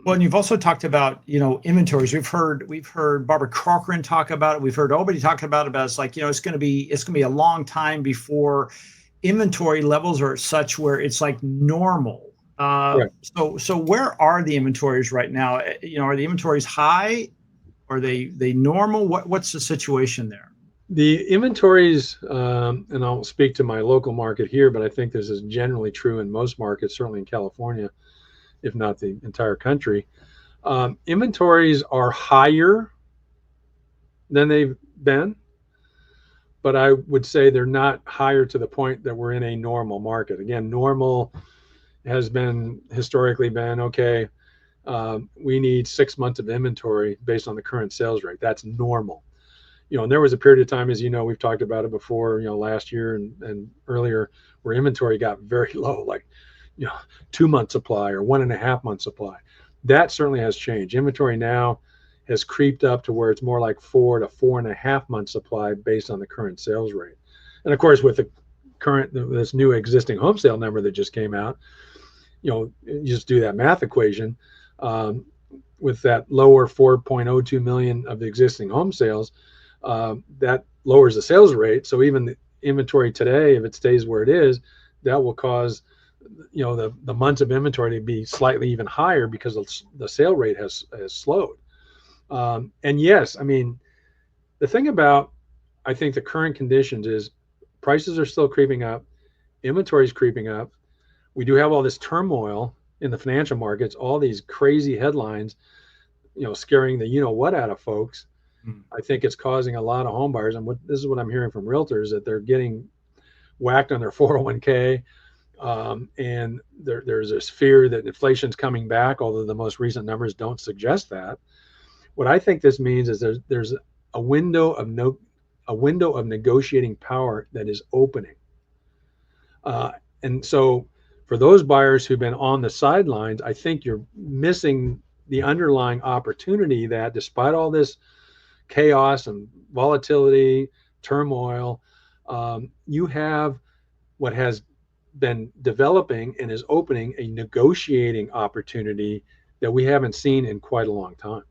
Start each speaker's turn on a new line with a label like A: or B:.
A: Well, and you've also talked about, inventories. We've heard Barbara Corcoran talk about it. We've heard everybody talking about it's like, it's gonna be a long time before inventory levels are such where it's like normal.
B: Right.
A: So where are the inventories right now? Are the inventories high? Are they normal? What's the situation there?
B: The inventories, and I'll speak to my local market here, but I think this is generally true in most markets, certainly in California, if not the entire country. Inventories are higher than they've been, but I would say they're not higher to the point that we're in a normal market. Again, normal has been historically been okay. We need 6 months of inventory based on the current sales rate. That's normal. And there was a period of time, as you know, we've talked about it before, last year and earlier, where inventory got very low, like, 2 month supply or 1.5 month supply. That certainly has changed. Inventory now has creeped up to where it's more like 4 to 4.5 month supply based on the current sales rate. And of course, with this new existing home sale number that just came out, you just do that math equation. With that lower 4.02 million of the existing home sales, that lowers the sales rate. So even the inventory today, if it stays where it is, that will cause the months of inventory to be slightly even higher because the sale rate has slowed. And yes, I mean, the thing about, I think, the current conditions is prices are still creeping up, inventory is creeping up. We do have all this turmoil in the financial markets, all these crazy headlines, scaring the what out of folks.
A: Mm.
B: I think it's causing a lot of home buyers, and this is what I'm hearing from realtors, that they're getting whacked on their 401k. And there's this fear that inflation's coming back, although the most recent numbers don't suggest that. What I think this means is there's a window of negotiating power that is opening. And so for those buyers who've been on the sidelines, I think you're missing the underlying opportunity that, despite all this chaos and volatility, turmoil, you have what has been developing and is opening a negotiating opportunity that we haven't seen in quite a long time.